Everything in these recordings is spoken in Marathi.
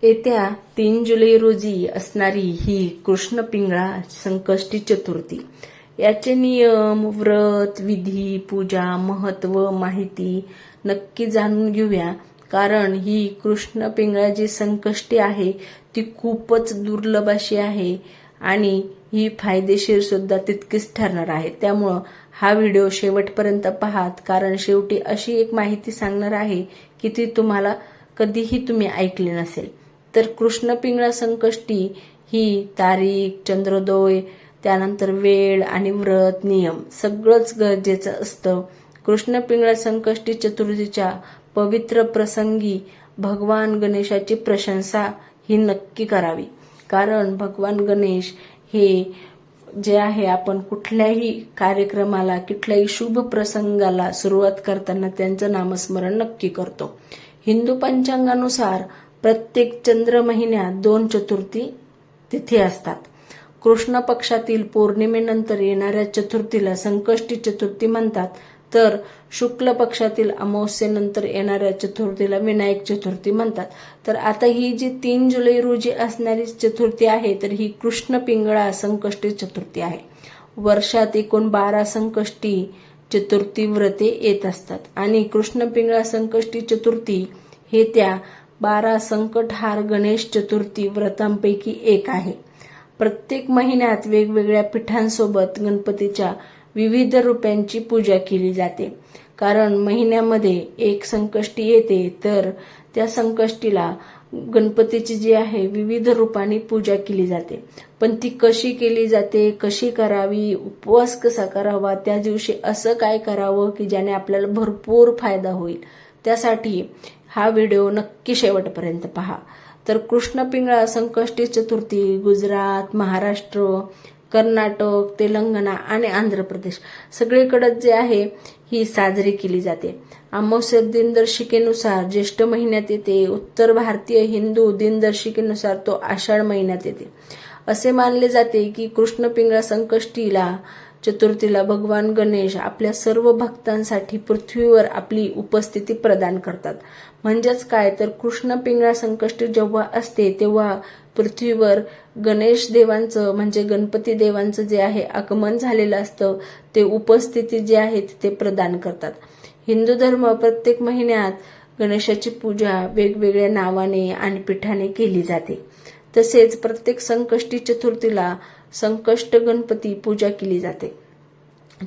येत्या 3 जुलै रोजी असणारी ही कृष्ण पिंगळा संकष्टी चतुर्थी। याचे नियम, व्रत, विधी, पूजा, महत्व, माहिती नक्की जाणून घेऊया। कारण ही कृष्ण पिंगळा जी संकष्टी आहे ती खूपच दुर्लभ अशी आहे आणि ही फायदेशीर सुद्धा तितकीच ठरणार आहे। त्यामुळे हा व्हिडिओ शेवटपर्यंत पाहात, कारण शेवटी अशी एक माहिती सांगणार आहे की ती तुम्हाला कधीही तुम्ही ऐकली नसेल। तर कृष्ण पिंगळा संकष्टी ही तारीख, चंद्रोदय, त्यानंतर वेळ आणि व्रत, नियम सगळंच गरजेचं असतं। कृष्ण पिंगळा संकष्टी चतुर्थीच्या पवित्र प्रसंगी भगवान गणेशाची प्रशंसा ही नक्की करावी। कारण भगवान गणेश हे जे आहे, आपण कुठल्याही कार्यक्रमाला, कुठल्याही शुभ प्रसंगाला सुरुवात करताना त्यांचं नामस्मरण नक्की करतो। हिंदू पंचांगानुसार प्रत्येक चंद्र महिन्यात 2 चतुर्थी तिथी असतात। कृष्ण पक्षातील पौर्णिमेनंतर येणाऱ्या चतुर्थीला संकष्टी चतुर्थी म्हणतात, तर शुक्ल पक्षातील अमावस्येनंतर येणाऱ्या चतुर्थीला विनायक चतुर्थी म्हणतात। तर आता ही जी 3 जुलै रोजी असणारी चतुर्थी आहे, तर ही कृष्ण पिंगळा संकष्टी चतुर्थी आहे। वर्षात एकूण 12 संकष्टी चतुर्थी व्रते येत असतात आणि कृष्ण पिंगळा संकष्टी चतुर्थी हे त्या 12 संकटहार गणेश चतुर्थी व्रतांपैकी एक आहे। प्रत्येक महिन्यात वेगवेगळ्या पीठांसोबत गणपतीच्या विविध रूपांची पूजा केली जाते। कारण महिन्यामध्ये एक संकष्टी येते, तर त्या संकष्टीला गणपतीची जी आहे विविध रूपांनी पूजा केली जाते। पण ती कशी केली जाते, कशी करावी, उपवास कसा करावा, त्या दिवशी असं काय करावं की ज्याने आपल्याला भरपूर फायदा होईल, त्यासाठी हा व्हिडिओ नक्की शेवटपर्यंत पहा। तर कृष्ण पिंगळा संकष्टी चतुर्थी गुजरात, महाराष्ट्र, कर्नाटक, तेलंगणा आणि आंध्र प्रदेश सगळीकडे जे आहे ही साजरी केली जाते। अमावस्या दिनदर्शिकेनुसार ज्येष्ठ महिन्यात येते। उत्तर भारतीय हिंदू दिनदर्शिकेनुसार तो आषाढ महिन्यात येते। असे मानले जाते की कृष्ण पिंगळा संकष्टीला चतुर्थीला भगवान गणेश आपल्या सर्व भक्तांसाठी पृथ्वीवर आपली उपस्थिती प्रदान करतात। म्हणजेच काय, तर कृष्ण पिंगळा संकष्टी जेव्हा असते तेव्हा पृथ्वीवर गणेश देवांचं म्हणजे गणपती देवांचं जे आहे आगमन झालेलं असतं, ते उपस्थिती जी आहे ते प्रदान करतात। हिंदू धर्म प्रत्येक महिन्यात गणेशाची पूजा वेगवेगळ्या नावाने आणि पीठाने केली जाते। तसेच प्रत्येक संकष्टी चतुर्थीला संकष्ट गणपती पूजा केली जाते।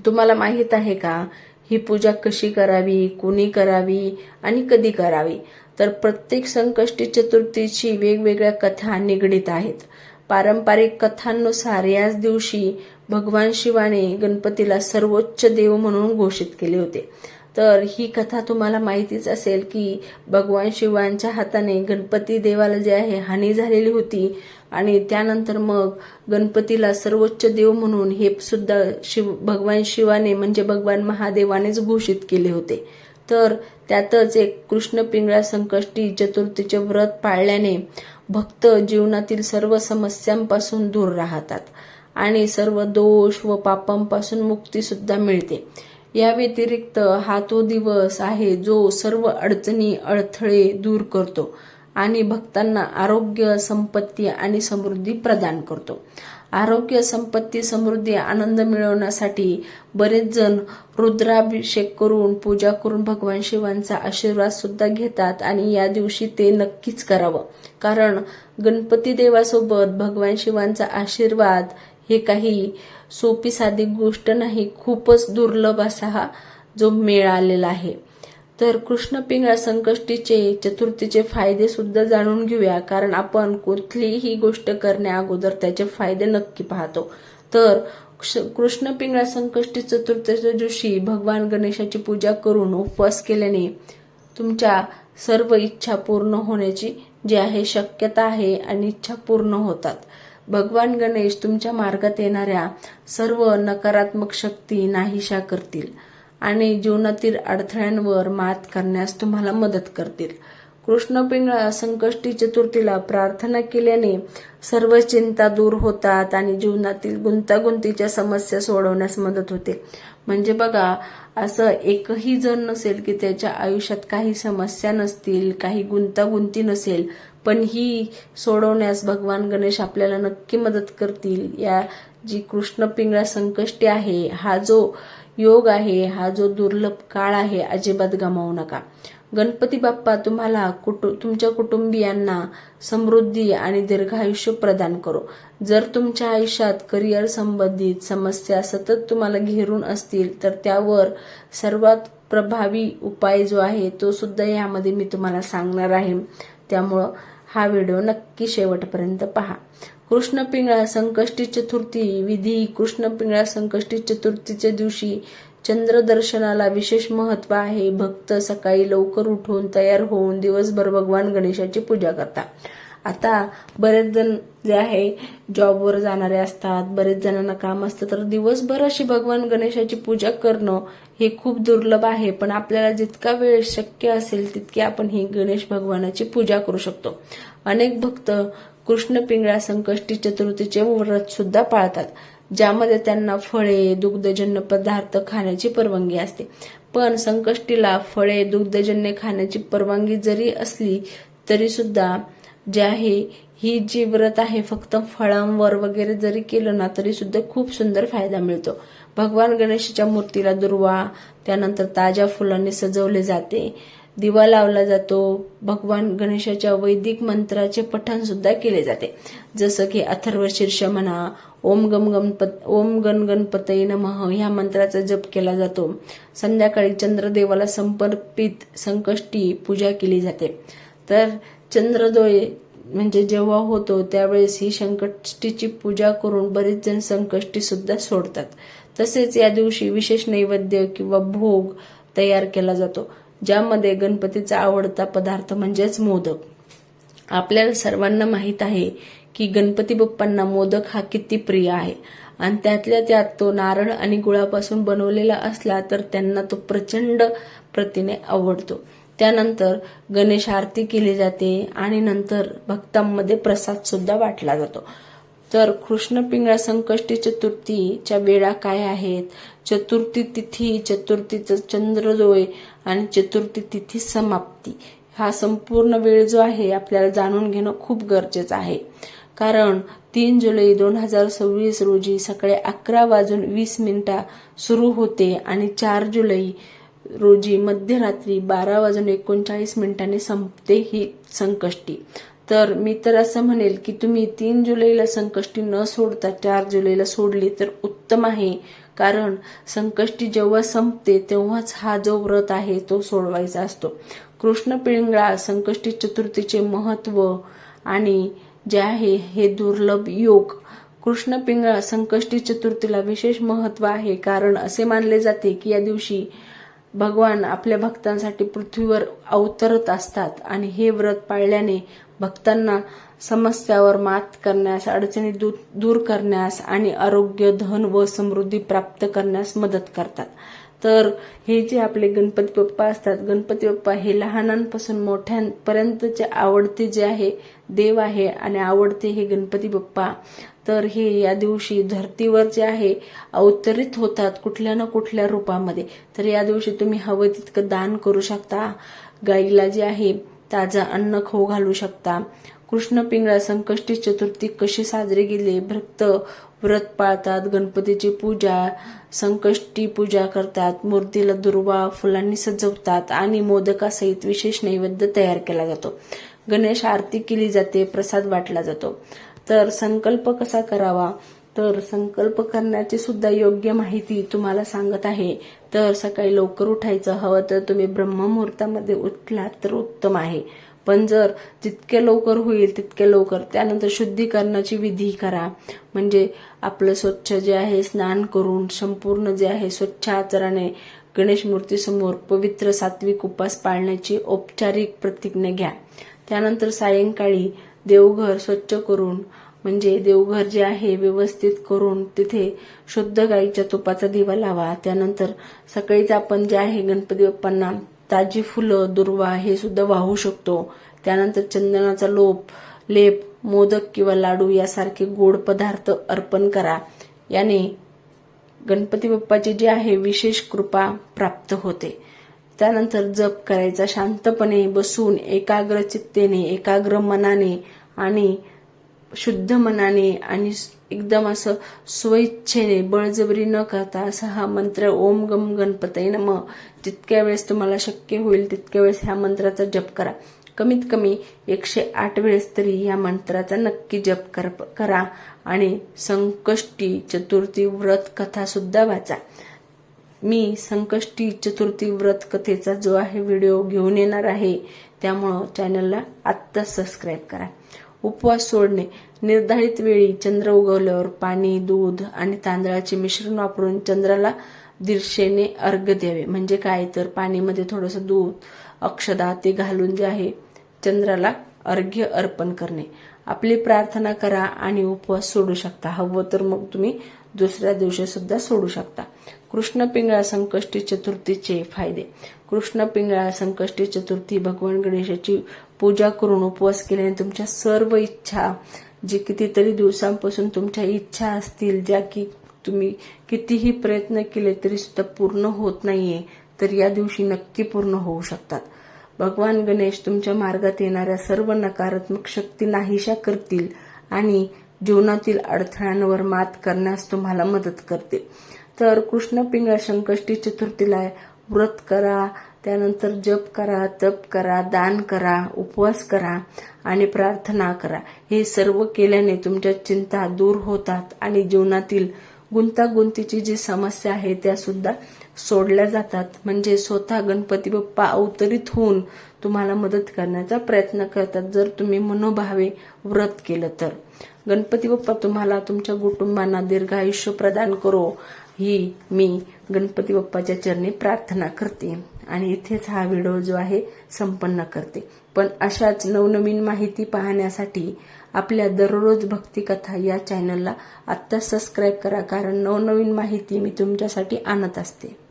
तुम्हाला माहित आहे का ही पूजा कशी करावी, कोणी करावी आणि कधी करावी? तर प्रत्येक संकष्टी चतुर्थीची वेगवेगळ्या कथा निगडीत आहेत। पारंपरिक कथांनुसार याच दिवशी भगवान शिवाने गणपतीला सर्वोच्च देव म्हणून घोषित केले होते। तर ही कथा तुम्हाला माहितीच असेल की भगवान शिवांच्या हाताने गणपती देवाला जे आहे हानी झालेली होती आणि त्यानंतर मग गणपतीला सर्वोच्च देव म्हणून हे सुद्धा भगवान शिवाने म्हणजे भगवान महादेवानेच घोषित केले होते। तर त्यातच एक कृष्ण पिंगळा संकष्टी चतुर्थीचे व्रत पाळल्याने भक्त जीवनातील सर्व समस्यांपासून दूर राहतात आणि सर्व दोष व पापांपासून मुक्ती सुद्धा मिळते। या व्यतिरिक्त हा तो दिवस आहे जो सर्व अडचणी, अडथळे दूर करतो आणि भक्तांना आरोग्य, संपत्ती आणि समृद्धी प्रदान करतो। आरोग्य, संपत्ती, समृद्धी, आनंद मिळवण्यासाठी बरेच जण रुद्राभिषेक करून पूजा करून भगवान शिवांचा आशीर्वाद सुद्धा घेतात आणि या दिवशी ते नक्कीच करावं। कारण गणपती देवासोबत भगवान शिवांचा आशीर्वाद हे काही सोपी साधी गोष्ट नाही, खूपच दुर्लभ असा हा जो मेळ आलेला आहे। तर कृष्ण पिंगळा संकष्टीचे चतुर्थीचे फायदे सुद्धा जाणून घेऊया, कारण आपण कुठलीही गोष्ट करण्या अगोदर त्याचे फायदे नक्की पाहतो। तर कृष्ण पिंगळा संकष्टी चतुर्थीच्या दिवशी भगवान गणेशाची पूजा करून उपवास केल्याने तुमच्या सर्व इच्छा पूर्ण होण्याची जी आहे शक्यता आहे आणि इच्छा पूर्ण होतात। भगवान गणेश तुमच्या मार्गात येणाऱ्या सर्व नकारात्मक शक्ती नाहीशा करतील आणि जीवनातील अडथळ्यांवर मात करण्यास तुम्हाला मदत करतील। कृष्ण पिंगळा संकष्टी चतुर्थीला प्रार्थना केल्याने सर्व चिंता दूर होतात आणि जीवनातील गुंतागुंतीच्या समस्या सोडवण्यास मदत होते। म्हणजे बघा, असं एकही जण नसेल की त्याच्या आयुष्यात काही समस्या नसतील, काही गुंतागुंती नसेल, पण ही सोडवण्यास भगवान गणेश आपल्याला नक्की मदत करतील. या जी कृष्ण पिंगळा संकष्टी आहे, हा जो योग आहे, हा जो दुर्लभ काळ आहे, अजिबात गमावू नका. गणपती बाप्पा तुम्हाला तुमच्या कुटुंबियांना समृद्धी आणि दीर्घायुष्य प्रदान करो. जर तुमच्या आयुष्यात करिअर संबंधित समस्या सतत तुम्हाला घेरून असतील तर त्यावर सर्वात प्रभावी उपाय जो आहे तो सुद्धा यामध्ये मी तुम्हाला सांगणार आहे. त्यामुळं हा व्हिडिओ नक्की शेवटपर्यंत पहा. कृष्ण पिंगळा संकष्टी चतुर्थी विधी. कृष्ण पिंगळा संकष्टी चतुर्थीच्या दिवशी चंद्र दर्शनाला विशेष महत्व आहे. भक्त सकाळी लवकर उठून तयार होऊन दिवसभर भगवान गणेशाची पूजा करतात. आता बरेच जण जे आहे जॉबवर जाणारे असतात, बरेच जणांना काम असतं, तर दिवसभर अशी भगवान गणेशाची पूजा करणं हे खूप दुर्लभ आहे. पण आपल्याला जितका वेळ शक्य असेल तितकी आपण ही गणेश भगवानाची पूजा करू शकतो. अनेक भक्त कृष्ण पिंगळा संकष्टी चतुर्थीचे व्रत सुद्धा पाळतात, ज्यामध्ये त्यांना फळे, दुग्धजन्य पदार्थ खाण्याची परवानगी असते. पण संकष्टीला फळे, दुग्धजन्य खाण्याची परवानगी जरी असली तरी सुद्धा जे आहे ही जी व्रत आहे फक्त फळांवर वगैरे जरी केलं ना तरी सुद्धा खूप सुंदर फायदा मिळतो. भगवान गणेशाच्या मूर्तीला दुर्वा, त्यानंतर ताज्या फुलांनी सजवले जाते, दिवा लावला जातो. भगवान गणेशाच्या वैदिक मंत्राचे पठण सुद्धा केले जाते, जसं की अथर्व शीर्ष म्हणा, ओम गण गणपतये नमः ह्या मंत्राचा जप केला जातो. संध्याकाळी चंद्रदेवाला समर्पित संकष्टी पूजा केली जाते. तर चंद्रोदय म्हणजे जेव्हा होतो त्यावेळेस ही संकष्टीची पूजा करून बरेच जण संकष्टी सुद्धा सोडतात. तसेच या दिवशी विशेष नैवेद्य किंवा भोग तयार केला जातो, ज्यामध्ये गणपतीचा आवडता पदार्थ म्हणजेच मोदक. आपल्याला सर्वांना माहित आहे की गणपती बाप्पांना मोदक हा किती प्रिय आहे, आणि त्यातल्या त्यात तो नारळ आणि गुळापासून बनवलेला असला तर त्यांना तो प्रचंड प्रतीने आवडतो. त्यानंतर गणेश आरती केली जाते आणि नंतर भक्तांमध्ये प्रसाद सुद्धा वाटला जातो. तर कृष्ण पिंगळा संकष्टी चतुर्थीच्या वेळा काय आहेत? चतुर्थी तिथी, चतुर्थीचं चंद्रोदय आणि चतुर्थी तिथी समाप्ती, हा संपूर्ण वेळ जो आहे आपल्याला जाणून घेणं खूप गरजेचं आहे. कारण 3 जुलै 2026 रोजी सकाळी 11:20 सुरू होते आणि 4 जुलै रोजी मध्यरात्री 12:39 संपते ही संकष्टी. तर मी तर असं म्हणेल की तुम्ही 3 जुलैला संकष्टी न सोडता 4 जुलैला सोडली तर उत्तम आहे. कारण संकष्टी जेव्हा संपते तेव्हाच हा जो व्रत आहे तो सोडवायचा असतो. कृष्ण पिंगळा संकष्टी चतुर्थीचे महत्व आणि जे आहे हे दुर्लभ योग. कृष्ण पिंगळा संकष्टी चतुर्थीला विशेष महत्व आहे, कारण असे मानले जाते की या दिवशी भगवान आपल्या भक्तांसाठी पृथ्वीवर अवतरत असतात आणि हे व्रत पाळल्याने भक्तांना समस्यावर मात करण्यास, अडचणी दूर करण्यास आणि आरोग्य, धन व समृद्धी प्राप्त करण्यास मदत करतात. तर हे जे आपले गणपती बाप्पा असतात, गणपती बाप्पा हे लहानांपासून मोठ्यांपर्यंतचे आवडते जे आहे देव आहे आणि आवडते हे गणपती बाप्पा. तर हे या दिवशी धर्तीवर जे आहे अवतरित होतात कुठल्या ना कुठल्या रूपामध्ये. तर या दिवशी तुम्ही हवं तितकं दान करू शकता, गाईला जे आहे ताजं अन्न खाऊ घालू शकता. कृष्ण पिंगळा संकष्टी चतुर्थी कशी साजरी केली? भक्त व्रत पाळतात, गणपतीची पूजा, संकष्टी पूजा करतात, मूर्तीला दुर्वा फुलांनी सजवतात आणि मोदकासहित विशेष नैवेद्य तयार केला जातो. गणेश आरती केली जाते, प्रसाद वाटला जातो. तर संकल्प कसा करावा? तर संकल्प करण्याची सुद्धा योग्य माहिती तुम्हाला सांगत आहे. तर सकाळी लवकर उठायचं, हवं तर तुम्ही ब्रह्ममुहूर्तामध्ये उठलात तर उत्तम आहे, पण जर जितके लवकर होईल तितके लवकर. त्यानंतर शुद्धीकरणाची विधी करा, म्हणजे आपलं स्वच्छ जे आहे स्नान करून संपूर्ण जे आहे स्वच्छ आचरणाने गणेश मूर्तीसमोर पवित्र सात्विक उपास पाळण्याची औपचारिक प्रतिज्ञा घ्या. त्यानंतर सायंकाळी देवघर स्वच्छ करून, म्हणजे देवघर जे आहे व्यवस्थित करून तिथे शुद्ध गाईच्या तुपाचा दिवा लावा. त्यानंतर सकाळीच आपण जे आहे गणपती बाप्पांना ताजी फुलं, दुर्वा हे सुद्धा वाहू शकतो. त्यानंतर चंदनाचा लेप, मोदक किंवा लाडू यासारखे गोड पदार्थ अर्पण करा. याने गणपती बाप्पाची जी आहे विशेष कृपा प्राप्त होते. त्यानंतर जप करायचा शांतपणे बसून, एकाग्र चित्तेने, एकाग्र मनाने आणि शुद्ध मनाने आणि एकदम असं स्वइच्छेने, बळजबरी न करता असा हा मंत्र ओम गम गणपतये नमः जितक्या वेळेस तुम्हाला शक्य होईल तितक्या वेळेस ह्या मंत्राचा जप करा. कमीत कमी 108 वेळेस तरी या मंत्राचा नक्की जप करा आणि संकष्टी चतुर्थी व्रत कथा सुद्धा वाचा. मी संकष्टी चतुर्थी व्रत कथेचा जो आहे व्हिडिओ घेऊन येणार आहे, त्यामुळं चॅनलला आत्ताच सबस्क्राईब करा. उपवास सोडणे. निर्धारित वेळी चंद्र उगवल्यावर पाणी, दूध आणि तांदळाचे मिश्रण वापरून चंद्राला दिशेने अर्घ्य द्यावे. म्हणजे काय तर पाणीमध्ये थोडंसं दूध, अक्षदा ते घालून जे आहे चंद्राला अर्घ्य अर्पण करणे. आपली प्रार्थना करा आणि उपवास सोडू शकता. हवं तर मग तुम्ही दुसऱ्या दिवशी सुद्धा सोडू शकता. कृष्ण पिंगळा संकष्टी चतुर्थीचे फायदे. कृष्ण पिंगळा संकष्टी चतुर्थी भगवान गणेशाची पूजा करून उपवास केल्याने तुमच्या सर्व इच्छा, जे कितीतरी दिवसांपासून तुमच्या इच्छा असतील, ज्या की तुम्ही कितीही प्रयत्न केले तरी सुद्धा पूर्ण होत नाहीये, तर या दिवशी नक्की पूर्ण होऊ शकतात. भगवान गणेश तुमच्या मार्गात येणाऱ्या सर्व नकारात्मक शक्ती नाहीशा करतील आणि जीवनातील अडथळ्यांवर मात करण्यास तुम्हाला मदत करतील. तर कृष्ण पिंगळा संकष्टी चतुर्थीला व्रत करा, त्यानंतर जप करा, तप करा, दान करा, उपवास करा आणि प्रार्थना करा. हे सर्व केल्याने तुमच्या चिंता दूर होतात आणि जीवनातील गुंतागुंतीची जी समस्या आहे त्या सुद्धा सोडल्या जातात. म्हणजे स्वतः गणपती बाप्पा अवतरित होऊन तुम्हाला मदत करण्याचा प्रयत्न करतात, जर तुम्ही मनोभावे व्रत केलं तर. गणपती बाप्पा तुम्हाला तुमच्या कुटुंबांना दीर्घायुष्य प्रदान करो, ही मी गणपती बाप्पाच्या चरणी प्रार्थना करते आणि इथेच हा व्हिडिओ जो आहे संपन्न करते. पण अशाच नवनवीन माहिती पाहण्यासाठी आपल्या दररोज भक्ती कथा या चॅनलला आत्ता सबस्क्राईब करा, कारण नवनवीन माहिती मी तुमच्यासाठी आणत असते.